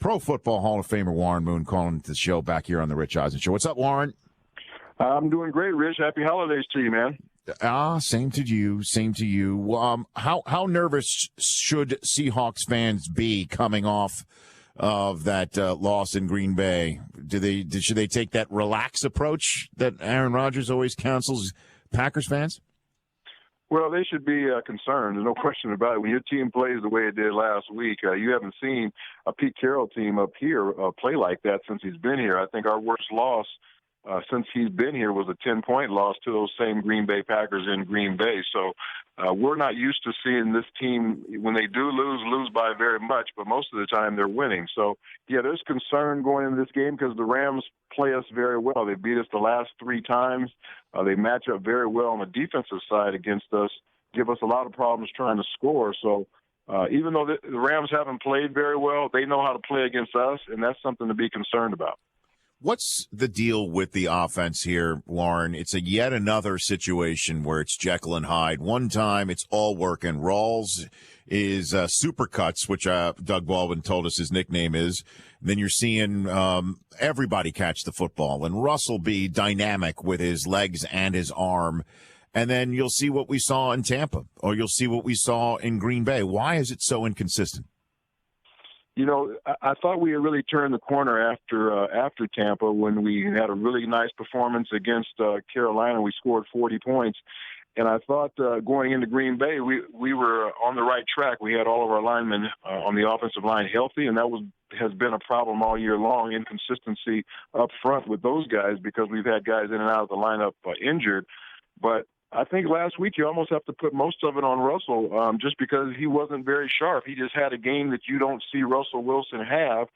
Pro Football Hall of Famer Warren Moon calling the show back here on the Rich Eisen Show. What's up, Warren? I'm doing great, Rich. Happy holidays to you, man. Same to you. Same to you. How nervous should Seahawks fans be coming off of that loss in Green Bay? Should they take that relaxed approach that Aaron Rodgers always counsels Packers fans? Well, they should be concerned. There's no question about it. When your team plays the way it did last week, you haven't seen a Pete Carroll team up here play like that since he's been here. I think our worst loss since he's been here was a 10-point loss to those same Green Bay Packers in Green Bay. So we're not used to seeing this team, when they do lose by very much, but most of the time they're winning. So, yeah, there's concern going into this game because the Rams play us very well. They beat us the last 3 times. They match up very well on the defensive side against us, give us a lot of problems trying to score. So even though the Rams haven't played very well, they know how to play against us, and that's something to be concerned about. What's the deal with the offense here, Warren? It's yet another situation where it's Jekyll and Hyde. One time it's all working. Rawls is Supercuts, which Doug Baldwin told us his nickname is. And then you're seeing everybody catch the football, and Russell be dynamic with his legs and his arm. And then you'll see what we saw in Tampa, or you'll see what we saw in Green Bay. Why is it so inconsistent? You know, I thought we had really turned the corner after Tampa when we had a really nice performance against Carolina. We scored 40 points. And I thought going into Green Bay, we were on the right track. We had all of our linemen on the offensive line healthy, and that has been a problem all year long, inconsistency up front with those guys because we've had guys in and out of the lineup injured. But I think last week you almost have to put most of it on Russell just because he wasn't very sharp. He just had a game that you don't see Russell Wilson have.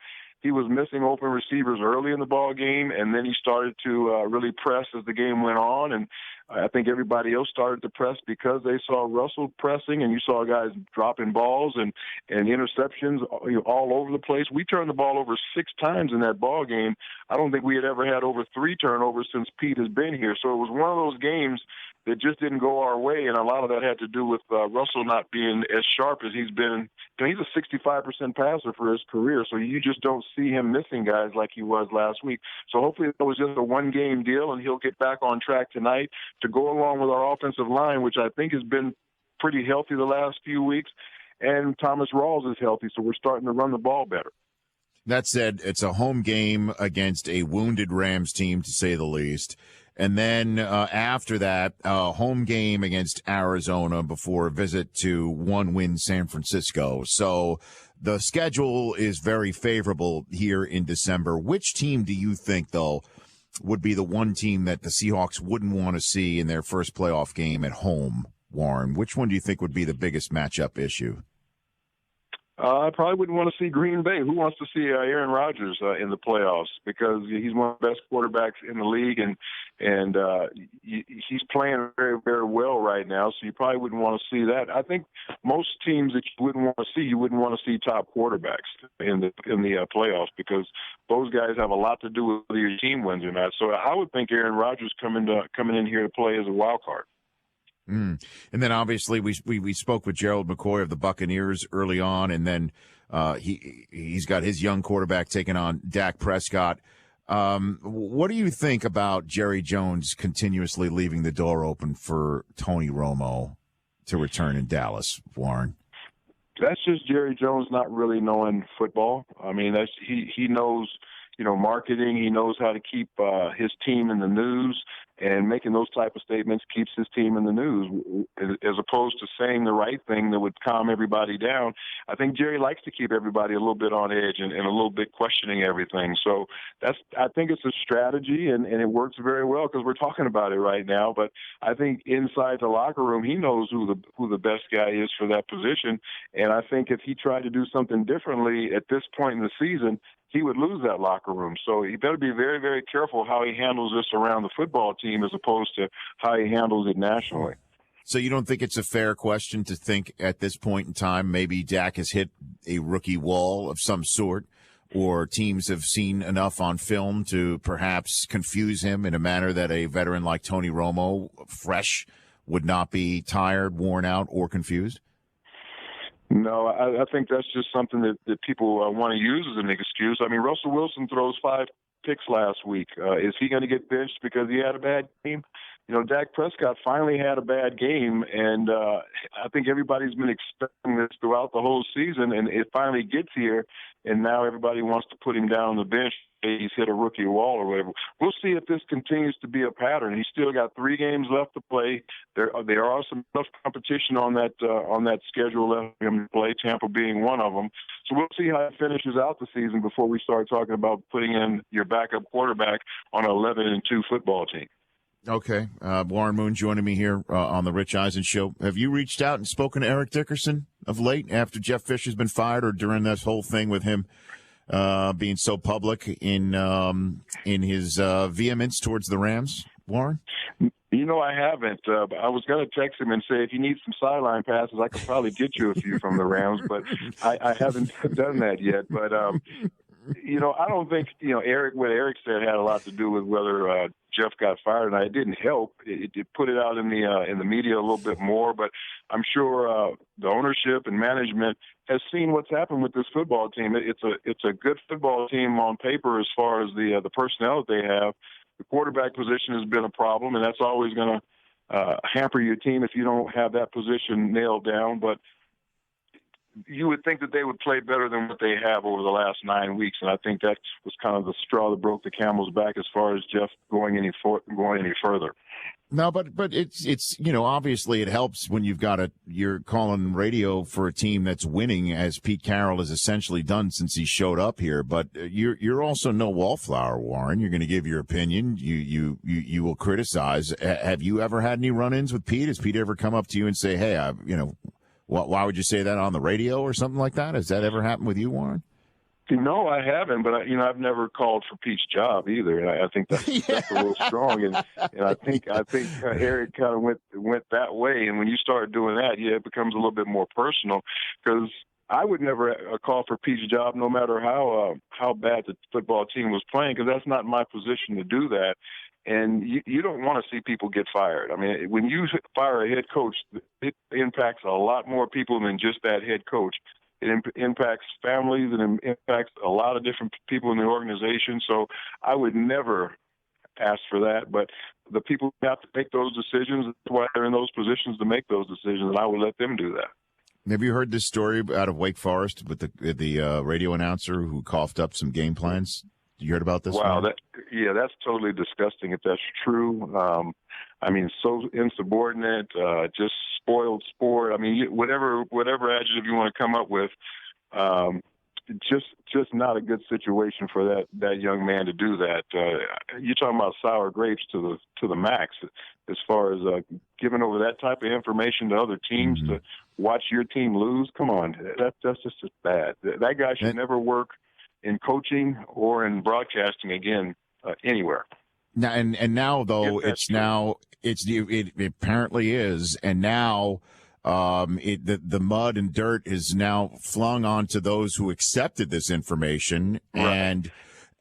He was missing open receivers early in the ball game, and then he started to really press as the game went on. And I think everybody else started to press because they saw Russell pressing, and you saw guys dropping balls and interceptions all over the place. We turned the ball over 6 times in that ball game. I don't think we had ever had over 3 turnovers since Pete has been here. So it was one of those games that just didn't go our way, and a lot of that had to do with Russell not being as sharp as he's been. You know, he's a 65% passer for his career, so you just don't see him missing guys like he was last week. So hopefully it was just a one-game deal, and he'll get back on track tonight to go along with our offensive line, which I think has been pretty healthy the last few weeks, and Thomas Rawls is healthy, so we're starting to run the ball better. That said, it's a home game against a wounded Rams team, to say the least. And then after that, home game against Arizona before a visit to one-win San Francisco. So the schedule is very favorable here in December. Which team do you think, though, would be the one team that the Seahawks wouldn't want to see in their first playoff game at home, Warren? Which one do you think would be the biggest matchup issue? I probably wouldn't want to see Green Bay. Who wants to see Aaron Rodgers in the playoffs? Because he's one of the best quarterbacks in the league, and he's playing very, very well right now. So you probably wouldn't want to see that. I think most teams that you wouldn't want to see top quarterbacks in the playoffs because those guys have a lot to do with whether your team wins or not. So I would think Aaron Rodgers coming in here to play as a wild card. And then obviously we spoke with Gerald McCoy of the Buccaneers early on, and then he's got his young quarterback taking on Dak Prescott. What do you think about Jerry Jones continuously leaving the door open for Tony Romo to return in Dallas, Warren? That's just Jerry Jones not really knowing football. I mean, he knows, marketing. He knows how to keep his team in the news, and making those type of statements keeps his team in the news as opposed to saying the right thing that would calm everybody down. I think Jerry likes to keep everybody a little bit on edge and a little bit questioning everything. So I think it's a strategy, and it works very well because we're talking about it right now. But I think inside the locker room, he knows who the best guy is for that position. And I think if he tried to do something differently at this point in the season, he would lose that locker room. So he better be very, very careful how he handles this around the football team as opposed to how he handles it nationally. So you don't think it's a fair question to think at this point in time maybe Dak has hit a rookie wall of some sort, or teams have seen enough on film to perhaps confuse him in a manner that a veteran like Tony Romo, fresh, would not be tired, worn out, or confused? No, I think that's just something that people want to use as an excuse. I mean, Russell Wilson throws 5 picks last week. Is he going to get benched because he had a bad game? You know, Dak Prescott finally had a bad game, and I think everybody's been expecting this throughout the whole season, and it finally gets here, and now everybody wants to put him down on the bench. He's hit a rookie wall or whatever. We'll see if this continues to be a pattern. He's still got 3 games left to play. There are some tough competition on that schedule left for him to play, Tampa being one of them. So we'll see how it finishes out the season before we start talking about putting in your backup quarterback on an 11-2 football team. Okay. Warren Moon joining me here on the Rich Eisen Show. Have you reached out and spoken to Eric Dickerson of late after Jeff Fisher's been fired, or during this whole thing with him being so public in his vehemence towards the Rams, Warren? You know, I haven't. I was going to text him and say, if you need some sideline passes, I could probably get you a few from the Rams, but I haven't done that yet. But, you know, I don't think, you know, what Eric said had a lot to do with whether Jeff got fired, and it didn't help. It put it out in the media a little bit more, but I'm sure the ownership and management has seen what's happened with this football team. It's a good football team on paper as far as the personnel that they have. The quarterback position has been a problem, and that's always going to hamper your team if you don't have that position nailed down. But you would think that they would play better than what they have over the last 9 weeks, and I think that was kind of the straw that broke the camel's back as far as Jeff going any further. No, but it's you know, obviously it helps when you're calling radio for a team that's winning, as Pete Carroll has essentially done since he showed up here. But you're also no wallflower, Warren. You're going to give your opinion. You will criticize. Have you ever had any run-ins with Pete? Has Pete ever come up to you and say, "Hey, why would you say that on the radio," or something like that? Has that ever happened with you, Warren? No, I haven't, but I've never called for Pete's job either, and I think that's a little strong. And I think Eric kind of went that way. And when you start doing that, it becomes a little bit more personal. Because I would never call for Pete's job, no matter how bad the football team was playing, because that's not my position to do that. And you don't want to see people get fired. I mean, when you fire a head coach, it impacts a lot more people than just that head coach. It impacts families, and it impacts a lot of different people in the organization. So I would never ask for that. But the people who have to make those decisions, that's why they're in those positions to make those decisions, and I would let them do that. Have you heard this story out of Wake Forest with the radio announcer who coughed up some game plans? You heard about this? Wow, that's totally disgusting if that's true. I mean, so insubordinate, just spoiled sport. I mean, whatever adjective you want to come up with, just not a good situation for that young man to do that. You're talking about sour grapes to the max, as far as giving over that type of information to other teams to watch your team lose. Come on, that's just bad. That guy should never work in coaching or in broadcasting again anywhere. Now and now though it apparently is, and now the mud and dirt is now flung onto those who accepted this information, right.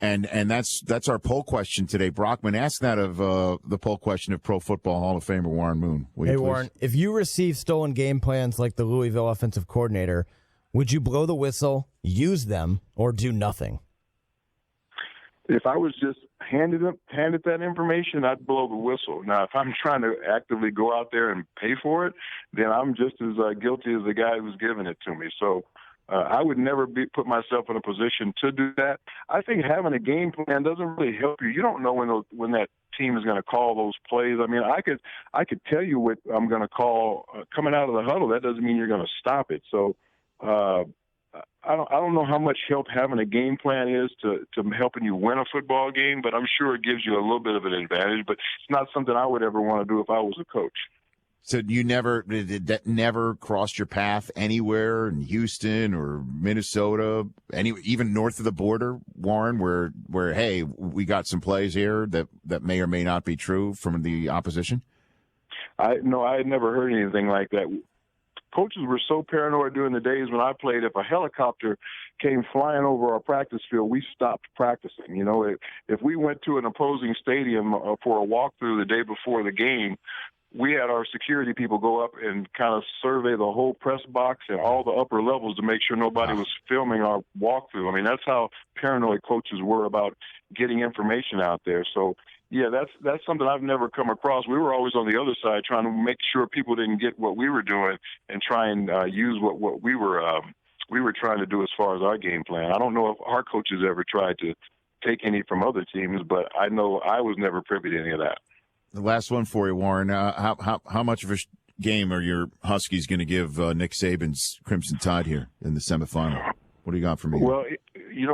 and that's our poll question today. Brockman, ask that of the poll question of Pro Football Hall of Famer Warren Moon. Hey Warren, if you receive stolen game plans like the Louisville offensive coordinator, would you blow the whistle, use them, or do nothing? If I was just handed that information, I'd blow the whistle. Now, if I'm trying to actively go out there and pay for it, then I'm just as guilty as the guy who's giving it to me. So I would never put myself in a position to do that. I think having a game plan doesn't really help you. You don't know when that team is going to call those plays. I mean, I could tell you what I'm going to call coming out of the huddle. That doesn't mean you're going to stop it. So I don't know how much help having a game plan is to helping you win a football game, but I'm sure it gives you a little bit of an advantage. But it's not something I would ever want to do if I was a coach. So did that never crossed your path anywhere in Houston or Minnesota, even north of the border, Warren, where hey, we got some plays here that may or may not be true from the opposition? I had never heard anything like that. Coaches were so paranoid during the days when I played. If a helicopter came flying over our practice field, we stopped practicing. You know, if we went to an opposing stadium for a walkthrough the day before the game, we had our security people go up and kind of survey the whole press box and all the upper levels to make sure nobody was filming our walkthrough. I mean, that's how paranoid coaches were about getting information out there. So, yeah, that's something I've never come across. We were always on the other side trying to make sure people didn't get what we were doing and try and use what we were trying to do as far as our game plan. I don't know if our coaches ever tried to take any from other teams, but I know I was never privy to any of that. The last one for you, Warren. How much of a game are your Huskies going to give Nick Saban's Crimson Tide here in the semifinal? What do you got for me? Well,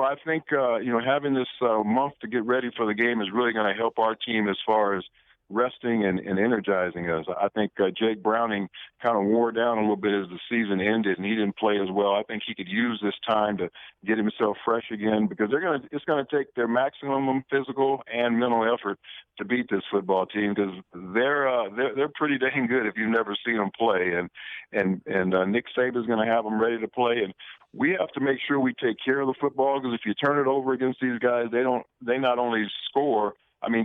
I think having this month to get ready for the game is really going to help our team as far as resting and energizing us. I think Jake Browning kind of wore down a little bit as the season ended, and he didn't play as well. I think he could use this time to get himself fresh again, because it's going to take their maximum physical and mental effort to beat this football team, because they're pretty dang good if you've never seen them play, and Nick Saban's going to have them ready to play, and we have to make sure we take care of the football, because if you turn it over against these guys, they not only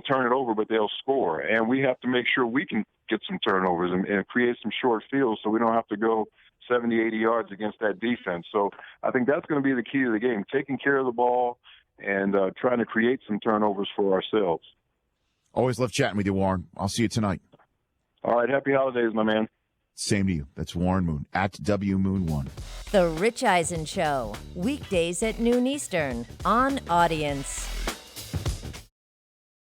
turn it over, but they'll score. And we have to make sure we can get some turnovers and create some short fields so we don't have to go 70, 80 yards against that defense. So I think that's going to be the key to the game, taking care of the ball and trying to create some turnovers for ourselves. Always love chatting with you, Warren. I'll see you tonight. All right. Happy holidays, my man. Same to you. That's Warren Moon, at WMoon1. The Rich Eisen Show, weekdays at noon Eastern on Audience.